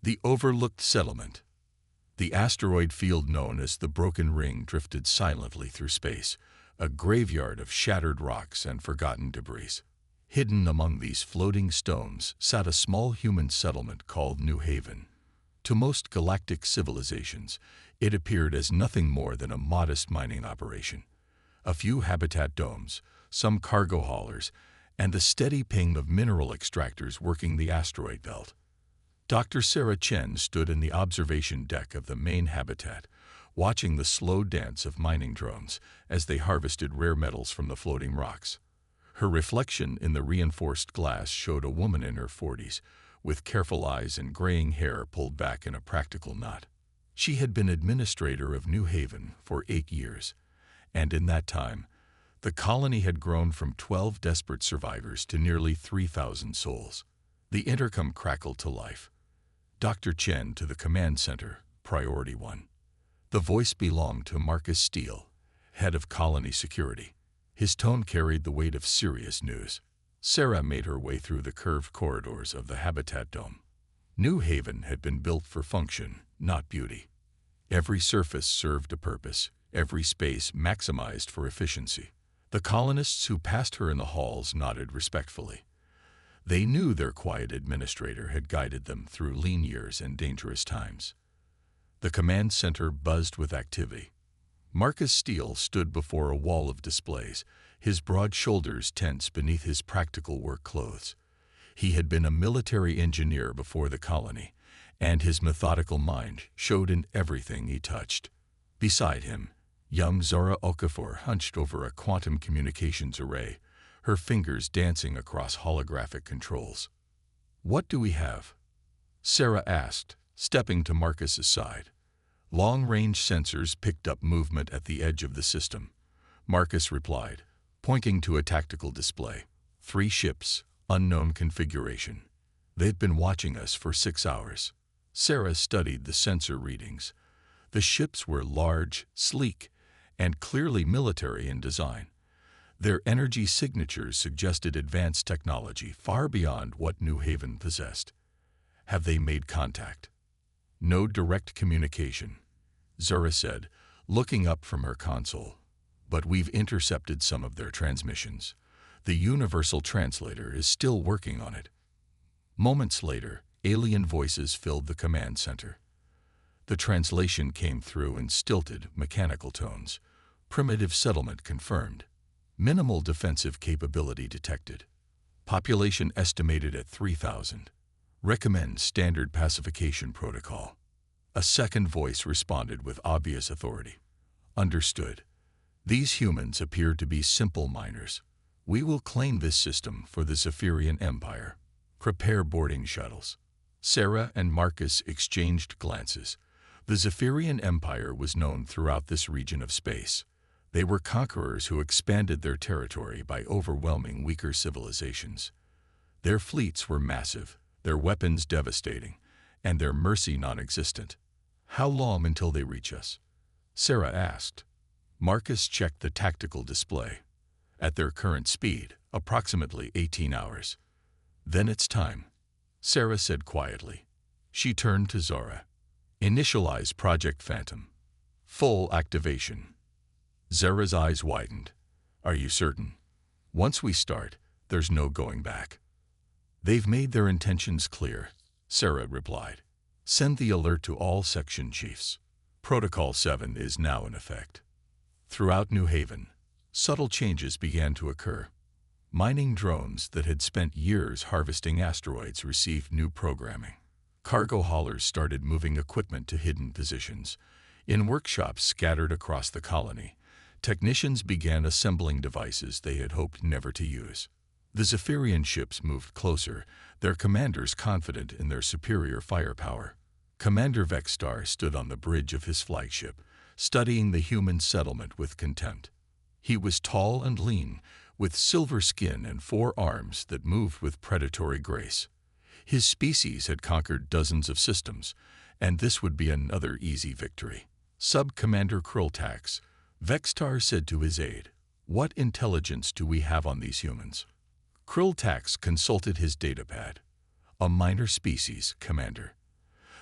The overlooked settlement. The asteroid field known as the Broken Ring drifted silently through space, a graveyard of shattered rocks and forgotten debris. Hidden among these floating stones sat a small human settlement called New Haven. To most galactic civilizations, it appeared as nothing more than a modest mining operation. A few habitat domes, some cargo haulers, and the steady ping of mineral extractors working the asteroid belt. Dr. Sarah Chen stood in the observation deck of the main habitat, watching the slow dance of mining drones as they harvested rare metals from the floating rocks. Her reflection in the reinforced glass showed a woman in her 40s, with careful eyes and graying hair pulled back in a practical knot. She had been administrator of New Haven for 8 years, and in that time, the colony had grown from 12 desperate survivors to nearly 3,000 souls. The intercom crackled to life. Dr. Chen to the command center, Priority 1. The voice belonged to Marcus Steele, head of colony security. His tone carried the weight of serious news. Sarah made her way through the curved corridors of the habitat dome. New Haven had been built for function, not beauty. Every surface served a purpose, every space maximized for efficiency. The colonists who passed her in the halls nodded respectfully. They knew their quiet administrator had guided them through lean years and dangerous times. The command center buzzed with activity. Marcus Steele stood before a wall of displays, his broad shoulders tense beneath his practical work clothes. He had been a military engineer before the colony, and his methodical mind showed in everything he touched. Beside him, young Zora Okafor hunched over a quantum communications array, her fingers dancing across holographic controls. "What do we have?" Sarah asked, stepping to Marcus's side. Long-range sensors picked up movement at the edge of the system. Marcus replied, pointing to a tactical display. 3 ships, unknown configuration. They've been watching us for 6 hours. Sarah studied the sensor readings. The ships were large, sleek, and clearly military in design. Their energy signatures suggested advanced technology far beyond what New Haven possessed. Have they made contact? No direct communication, Zora said, looking up from her console. But we've intercepted some of their transmissions. The universal translator is still working on it. Moments later, alien voices filled the command center. The translation came through in stilted, mechanical tones. Primitive settlement confirmed. Minimal defensive capability detected. Population estimated at 3,000. Recommend standard pacification protocol. A second voice responded with obvious authority. Understood. These humans appear to be simple miners. We will claim this system for the Zephyrian Empire. Prepare boarding shuttles. Sarah and Marcus exchanged glances. The Zephyrian Empire was known throughout this region of space. They were conquerors who expanded their territory by overwhelming weaker civilizations. Their fleets were massive, their weapons devastating, and their mercy non-existent. How long until they reach us? Sarah asked. Marcus checked the tactical display. At their current speed, approximately 18 hours. Then it's time, Sarah said quietly. She turned to Zora. Initialize Project Phantom. Full activation. Zora's eyes widened. Are you certain? Once we start, there's no going back. They've made their intentions clear, Sarah replied. Send the alert to all section chiefs. Protocol 7 is now in effect. Throughout New Haven, subtle changes began to occur. Mining drones that had spent years harvesting asteroids received new programming. Cargo haulers started moving equipment to hidden positions. In workshops scattered across the colony, technicians began assembling devices they had hoped never to use. The Zephyrian ships moved closer, their commanders confident in their superior firepower. Commander Vexstar stood on the bridge of his flagship, studying the human settlement with contempt. He was tall and lean, with silver skin and 4 arms that moved with predatory grace. His species had conquered dozens of systems, and this would be another easy victory. Sub-Commander Krultax, Vexstar said to his aide, "What intelligence do we have on these humans?" Krultax consulted his datapad. "A minor species, Commander.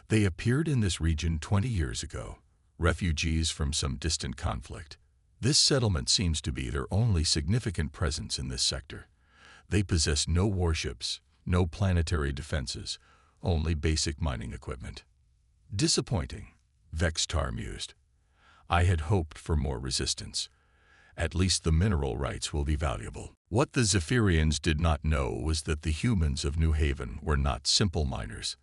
They appeared in this region 20 years ago, refugees from some distant conflict. This settlement seems to be their only significant presence in this sector. They possess no warships, no planetary defenses, only basic mining equipment. Disappointing, Vextar mused. I had hoped for more resistance. At least the mineral rights will be valuable. What the Zephyrians did not know was that the humans of New Haven were not simple miners.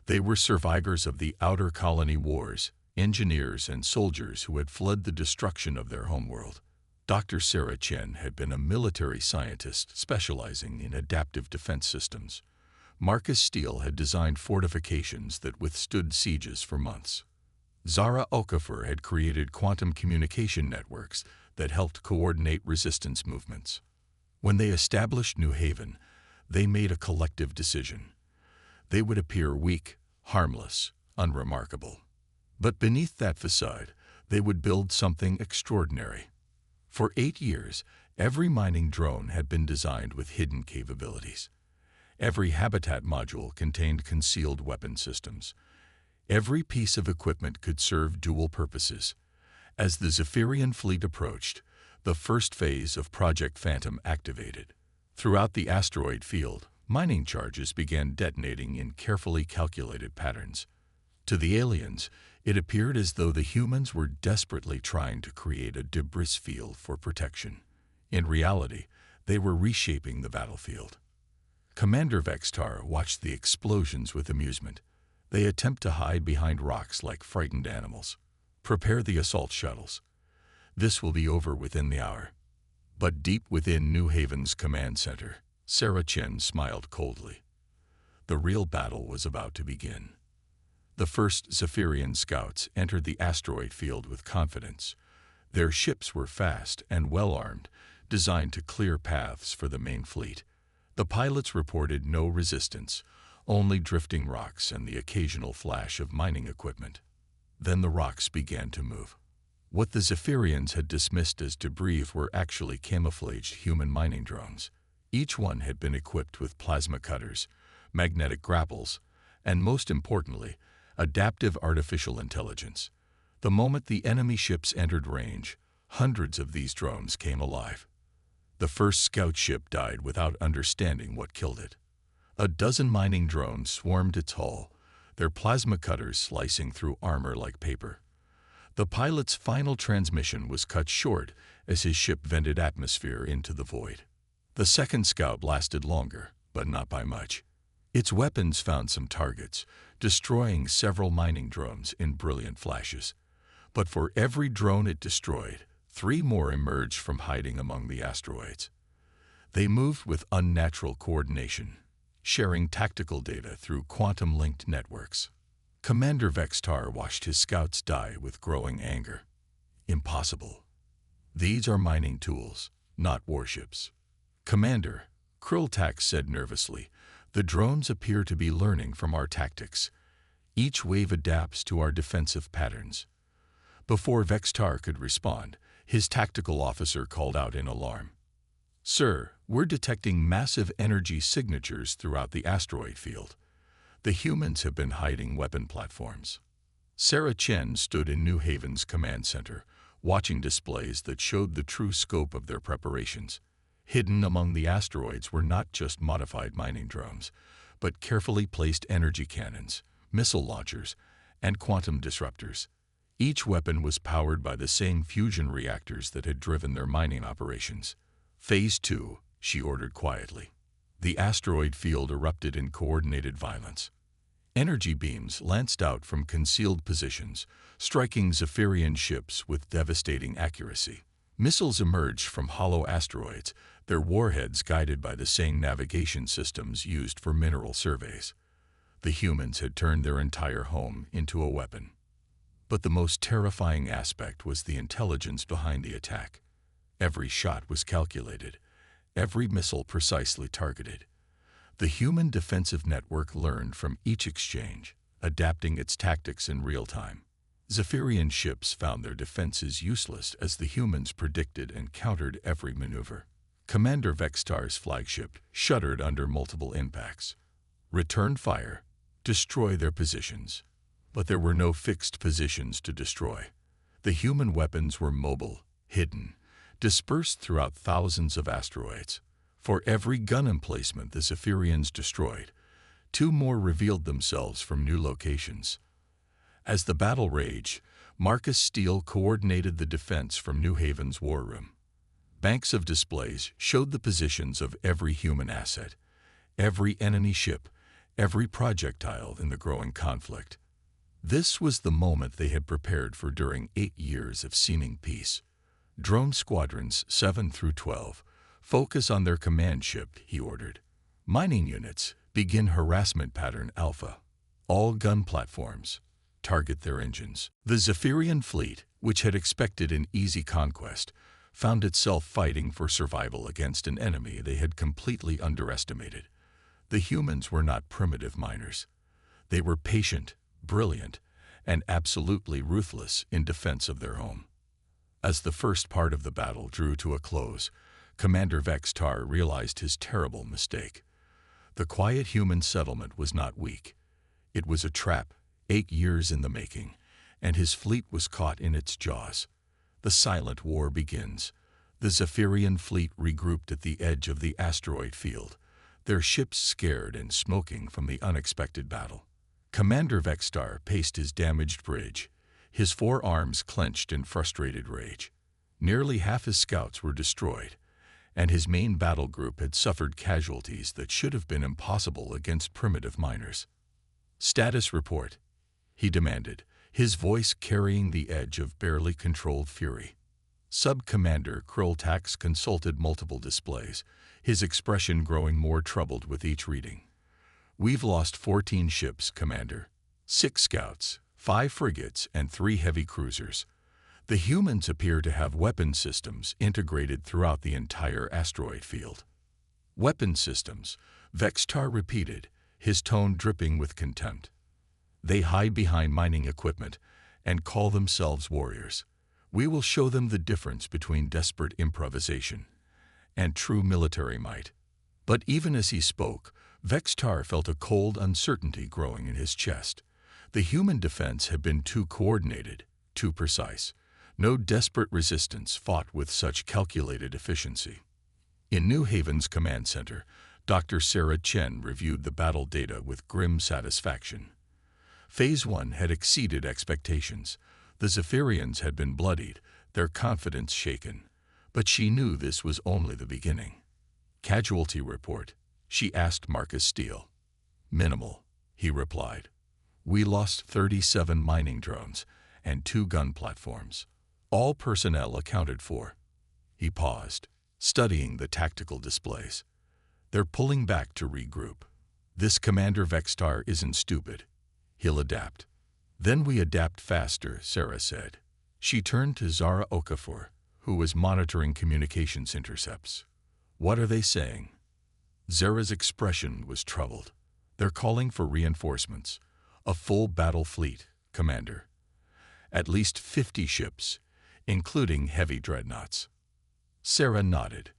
They were survivors of the Outer Colony Wars, engineers and soldiers who had fled the destruction of their homeworld. Dr. Sarah Chen had been a military scientist specializing in adaptive defense systems. Marcus Steele had designed fortifications that withstood sieges for months. Zara Okafor had created quantum communication networks that helped coordinate resistance movements. When they established New Haven, they made a collective decision. They would appear weak, harmless, unremarkable. But beneath that facade, they would build something extraordinary. For 8 years, every mining drone had been designed with hidden capabilities. Every habitat module contained concealed weapon systems. Every piece of equipment could serve dual purposes. As the Zephyrian fleet approached, the first phase of Project Phantom activated. Throughout the asteroid field, mining charges began detonating in carefully calculated patterns. To the aliens, it appeared as though the humans were desperately trying to create a debris field for protection. In reality, they were reshaping the battlefield. Commander Vextar watched the explosions with amusement. They attempt to hide behind rocks like frightened animals. Prepare the assault shuttles. This will be over within the hour. But deep within New Haven's command center, Sarah Chen smiled coldly. The real battle was about to begin. The first Zephyrian scouts entered the asteroid field with confidence. Their ships were fast and well-armed, designed to clear paths for the main fleet. The pilots reported no resistance, only drifting rocks and the occasional flash of mining equipment. Then the rocks began to move. What the Zephyrians had dismissed as debris were actually camouflaged human mining drones. Each one had been equipped with plasma cutters, magnetic grapples, and most importantly, adaptive artificial intelligence. The moment the enemy ships entered range, hundreds of these drones came alive. The first scout ship died without understanding what killed it. A dozen mining drones swarmed its hull, their plasma cutters slicing through armor like paper. The pilot's final transmission was cut short as his ship vented atmosphere into the void. The second scout lasted longer, but not by much. Its weapons found some targets, destroying several mining drones in brilliant flashes. But for every drone it destroyed, 3 more emerged from hiding among the asteroids. They moved with unnatural coordination, sharing tactical data through quantum-linked networks. Commander Vextar watched his scouts die with growing anger. Impossible. These are mining tools, not warships. Commander, Krilltax said nervously, the drones appear to be learning from our tactics. Each wave adapts to our defensive patterns. Before Vextar could respond, his tactical officer called out in alarm. Sir, we're detecting massive energy signatures throughout the asteroid field. The humans have been hiding weapon platforms. Sarah Chen stood in New Haven's command center, watching displays that showed the true scope of their preparations. Hidden among the asteroids were not just modified mining drones, but carefully placed energy cannons, missile launchers, and quantum disruptors. Each weapon was powered by the same fusion reactors that had driven their mining operations. Phase 2, she ordered quietly. The asteroid field erupted in coordinated violence. Energy beams lanced out from concealed positions, striking Zephyrian ships with devastating accuracy. Missiles emerged from hollow asteroids, their warheads guided by the same navigation systems used for mineral surveys. The humans had turned their entire home into a weapon. But the most terrifying aspect was the intelligence behind the attack. Every shot was calculated, every missile precisely targeted. The human defensive network learned from each exchange, adapting its tactics in real time. Zephyrian ships found their defenses useless as the humans predicted and countered every maneuver. Commander Vextar's flagship shuddered under multiple impacts. Return fire, destroy their positions. but there were no fixed positions to destroy. The human weapons were mobile, hidden, dispersed throughout thousands of asteroids. For every gun emplacement the Zephyrians destroyed, 2 more revealed themselves from new locations. As the battle raged, Marcus Steele coordinated the defense from New Haven's war room. Banks of displays showed the positions of every human asset, every enemy ship, every projectile in the growing conflict. This was the moment they had prepared for during 8 years of seeming peace. Drone squadrons 7 through 12 focus on their command ship, he ordered. Mining units begin harassment pattern Alpha. All gun platforms target their engines. The Zephyrian fleet, which had expected an easy conquest, found itself fighting for survival against an enemy they had completely underestimated. The humans were not primitive miners. They were patient, brilliant, and absolutely ruthless in defense of their home. As the first part of the battle drew to a close, Commander Vextar realized his terrible mistake. The quiet human settlement was not weak. It was a trap, 8 years in the making, and his fleet was caught in its jaws. The silent war begins. The Zephyrian fleet regrouped at the edge of the asteroid field, their ships scared and smoking from the unexpected battle. Commander Vextar paced his damaged bridge, his 4 arms clenched in frustrated rage. Nearly half his scouts were destroyed, and his main battle group had suffered casualties that should have been impossible against primitive miners. "Status report," he demanded, his voice carrying the edge of barely controlled fury. Sub-Commander Krilltax consulted multiple displays, his expression growing more troubled with each reading. "We've lost 14 ships, Commander. 6 scouts, 5 frigates, and 3 heavy cruisers. The humans appear to have weapon systems integrated throughout the entire asteroid field." "Weapon systems," Vextar repeated, his tone dripping with contempt. "They hide behind mining equipment and call themselves warriors. We will show them the difference between desperate improvisation and true military might." But even as he spoke, Vextar felt a cold uncertainty growing in his chest. The human defense had been too coordinated, too precise. No desperate resistance fought with such calculated efficiency. In New Haven's command center, Dr. Sarah Chen reviewed the battle data with grim satisfaction. Phase 1 had exceeded expectations. The Zephyrians had been bloodied, their confidence shaken. But she knew this was only the beginning. "Casualty report," she asked Marcus Steele. "Minimal," he replied. "We lost 37 mining drones and 2 gun platforms. All personnel accounted for." He paused, studying the tactical displays. "They're pulling back to regroup. This Commander Vextar isn't stupid. He'll adapt." "Then we adapt faster," Sarah said. She turned to Zara Okafor, who was monitoring communications intercepts. "What are they saying?" Zara's expression was troubled. "They're calling for reinforcements. A full battle fleet, Commander. At least 50 ships, including heavy dreadnoughts." Sarah nodded.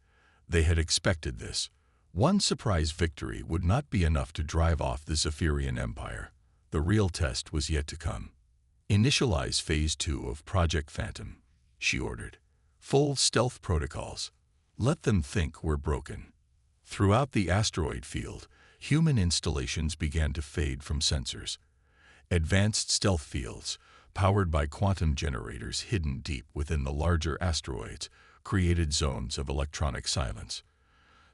They had expected this. One surprise victory would not be enough to drive off the Zephyrian Empire. The real test was yet to come. "Initialize Phase 2 of Project Phantom," she ordered. "Full stealth protocols. Let them think we're broken." Throughout the asteroid field, human installations began to fade from sensors. Advanced stealth fields, powered by quantum generators hidden deep within the larger asteroids, created zones of electronic silence.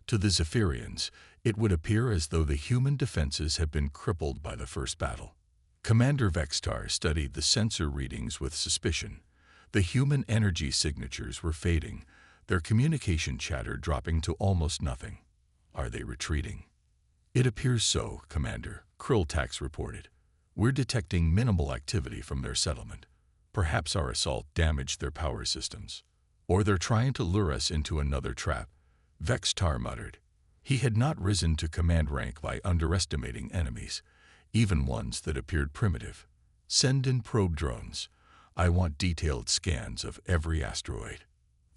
To the Zephyrians, it would appear as though the human defenses had been crippled by the first battle. Commander Vextar studied the sensor readings with suspicion. The human energy signatures were fading, their communication chatter dropping to almost nothing. "Are they retreating?" "It appears so, Commander," Krilltax reported. "We're detecting minimal activity from their settlement. Perhaps our assault damaged their power systems. Or they're trying to lure us into another trap," Vextar muttered. He had not risen to command rank by underestimating enemies, even ones that appeared primitive. "Send in probe drones. I want detailed scans of every asteroid."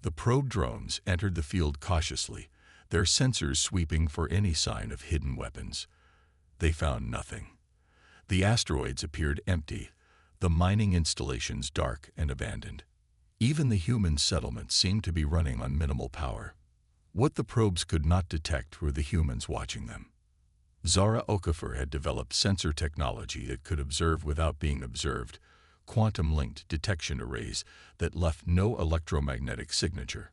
The probe drones entered the field cautiously, their sensors sweeping for any sign of hidden weapons. They found nothing. The asteroids appeared empty, the mining installations dark and abandoned. Even the human settlements seemed to be running on minimal power. What the probes could not detect were the humans watching them. Zara Okafor had developed sensor technology that could observe without being observed, quantum-linked detection arrays that left no electromagnetic signature.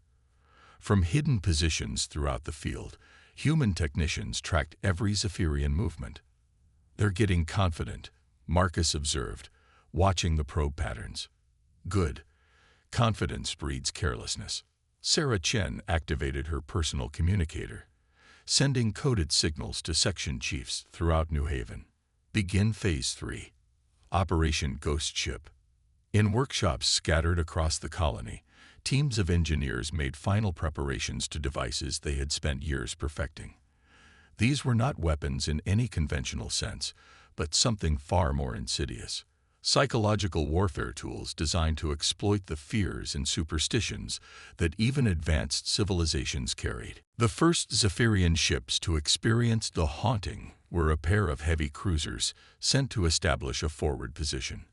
From hidden positions throughout the field, human technicians tracked every Zephyrian movement. "They're getting confident," Marcus observed, watching the probe patterns. "Good. Confidence breeds carelessness." Sarah Chen activated her personal communicator, sending coded signals to section chiefs throughout New Haven. Begin Phase 3. Operation Ghost Ship. In workshops scattered across the colony, teams of engineers made final preparations to devices they had spent years perfecting. These were not weapons in any conventional sense, but something far more insidious. Psychological warfare tools designed to exploit the fears and superstitions that even advanced civilizations carried. The first Zephyrian ships to experience the haunting were a pair of heavy cruisers sent to establish a forward position.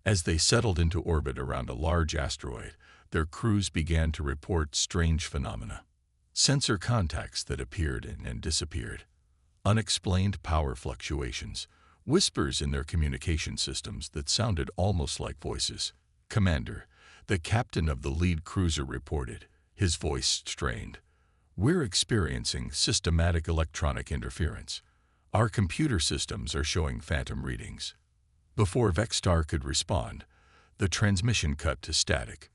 As they settled into orbit around a large asteroid, their crews began to report strange phenomena. Sensor contacts that appeared and disappeared, unexplained power fluctuations, whispers in their communication systems that sounded almost like voices. "Commander," the captain of the lead cruiser reported, his voice strained. "We're experiencing systematic electronic interference. Our computer systems are showing phantom readings." Before Vextar could respond, the transmission cut to static.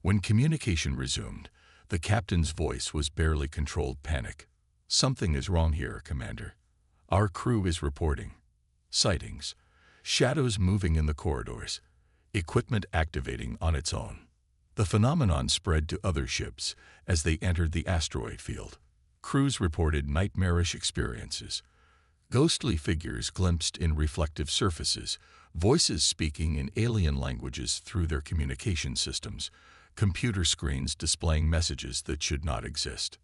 When communication resumed, the captain's voice was barely controlled panic. "Something is wrong here, Commander. Our crew is reporting sightings, shadows moving in the corridors, equipment activating on its own." The phenomenon spread to other ships as they entered the asteroid field. Crews reported nightmarish experiences, ghostly figures glimpsed in reflective surfaces, voices speaking in alien languages through their communication systems, computer screens displaying messages that should not exist.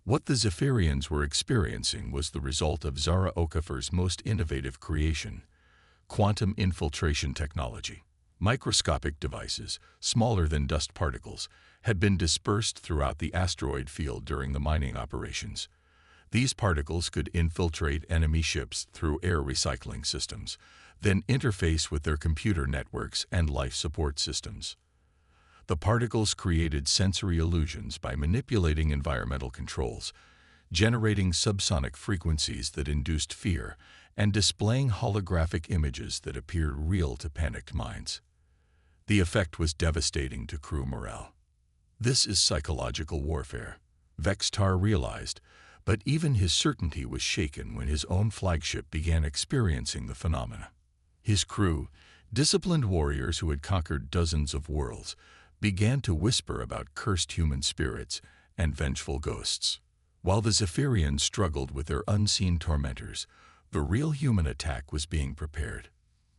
What the Zephyrians were experiencing was the result of Zara Okafor's most innovative creation, quantum infiltration technology. Microscopic devices, smaller than dust particles, had been dispersed throughout the asteroid field during the mining operations. These particles could infiltrate enemy ships through air recycling systems, then interface with their computer networks and life support systems. The particles created sensory illusions by manipulating environmental controls, generating subsonic frequencies that induced fear, and displaying holographic images that appeared real to panicked minds. The effect was devastating to crew morale. "This is psychological warfare," Vextar realized, but even his certainty was shaken when his own flagship began experiencing the phenomena. His crew, disciplined warriors who had conquered dozens of worlds, began to whisper about cursed human spirits and vengeful ghosts. While the Zephyrians struggled with their unseen tormentors, the real human attack was being prepared.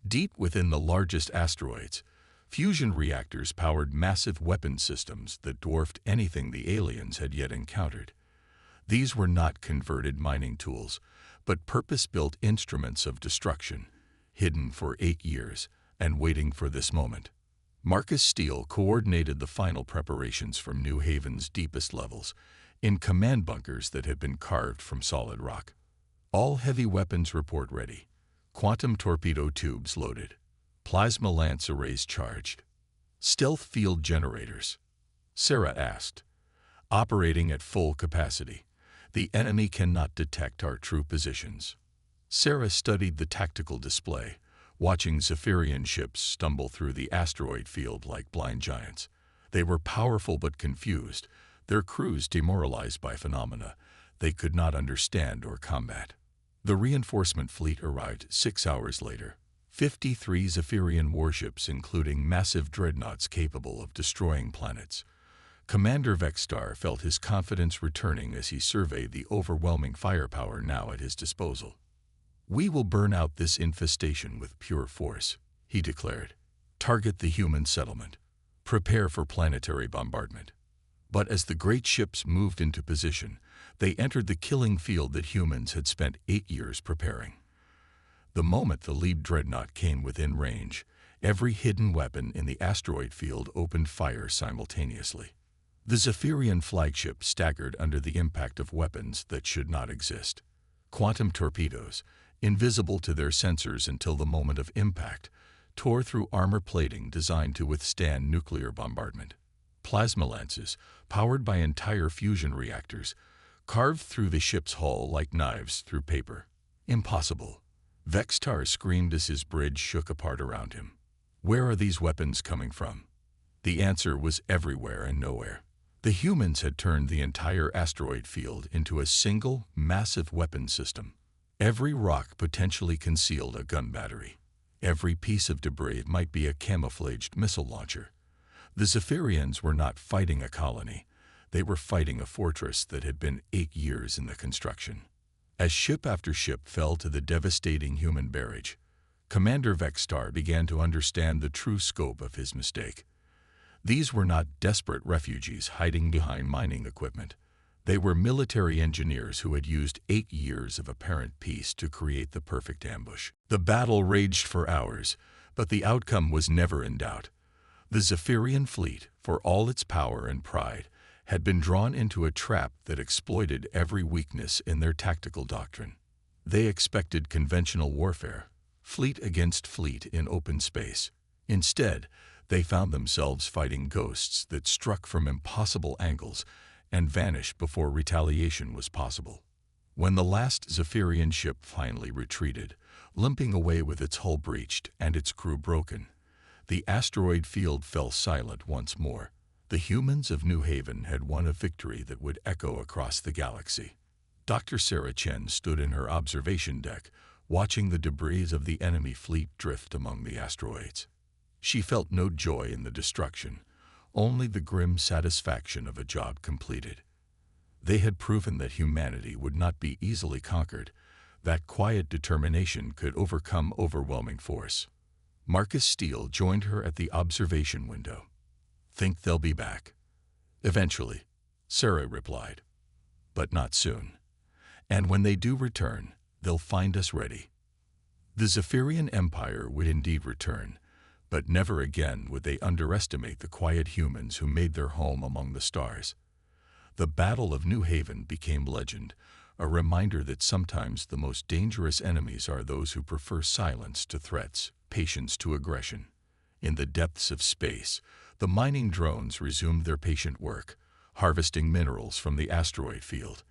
Deep within the largest asteroids, fusion reactors powered massive weapon systems that dwarfed anything the aliens had yet encountered. These were not converted mining tools, but purpose-built instruments of destruction, hidden for 8 years and waiting for this moment. Marcus Steele coordinated the final preparations from New Haven's deepest levels, in command bunkers that had been carved from solid rock. All heavy weapons report ready, quantum torpedo tubes loaded, plasma lance arrays charged. "Stealth field generators?" Sarah asked. "Operating at full capacity. The enemy cannot detect our true positions." Sarah studied the tactical display, watching Zephyrian ships stumble through the asteroid field like blind giants. They were powerful but confused, their crews demoralized by phenomena they could not understand or combat. The reinforcement fleet arrived 6 hours later. 53 Zephyrian warships, including massive dreadnoughts capable of destroying planets. Commander Vextar felt his confidence returning as he surveyed the overwhelming firepower now at his disposal. "We will burn out this infestation with pure force," he declared. "Target the human settlement. Prepare for planetary bombardment." But as the great ships moved into position, they entered the killing field that humans had spent 8 years preparing. The moment the lead dreadnought came within range, every hidden weapon in the asteroid field opened fire simultaneously. The Zephyrian flagship staggered under the impact of weapons that should not exist. Quantum torpedoes, invisible to their sensors until the moment of impact, tore through armor plating designed to withstand nuclear bombardment. Plasma lances, powered by entire fusion reactors, carved through the ship's hull like knives through paper. Impossible. Vextar screamed as his bridge shook apart around him. Where are these weapons coming from? The answer was everywhere and nowhere. The humans had turned the entire asteroid field into a single, massive weapon system. Every rock potentially concealed a gun battery. Every piece of debris might be a camouflaged missile launcher. The Zephyrians were not fighting a colony. They were fighting a fortress that had been 8 years in the construction. As ship after ship fell to the devastating human barrage, Commander Vextar began to understand the true scope of his mistake. These were not desperate refugees hiding behind mining equipment. They were military engineers who had used 8 years of apparent peace to create the perfect ambush. The battle raged for hours, but the outcome was never in doubt. The Zephyrian fleet, for all its power and pride, had been drawn into a trap that exploited every weakness in their tactical doctrine. They expected conventional warfare, fleet against fleet in open space. Instead, they found themselves fighting ghosts that struck from impossible angles and vanished before retaliation was possible. When the last Zephyrian ship finally retreated, limping away with its hull breached and its crew broken, the asteroid field fell silent once more. The humans of New Haven had won a victory that would echo across the galaxy. Dr. Sarah Chen stood in her observation deck, watching the debris of the enemy fleet drift among the asteroids. She felt no joy in the destruction, only the grim satisfaction of a job completed. They had proven that humanity would not be easily conquered, that quiet determination could overcome overwhelming force. Marcus Steele joined her at the observation window. "Think they'll be back?" "Eventually," Sarah replied. "But not soon. And when they do return, they'll find us ready." The Zephyrian Empire would indeed return, but never again would they underestimate the quiet humans who made their home among the stars. The Battle of New Haven became legend, a reminder that sometimes the most dangerous enemies are those who prefer silence to threats, patience to aggression. In the depths of space, the mining drones resumed their patient work, harvesting minerals from the asteroid field.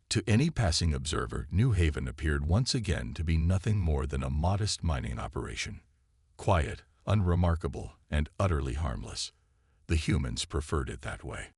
To any passing observer, New Haven appeared once again to be nothing more than a modest mining operation. Quiet, unremarkable, and utterly harmless. The humans preferred it that way.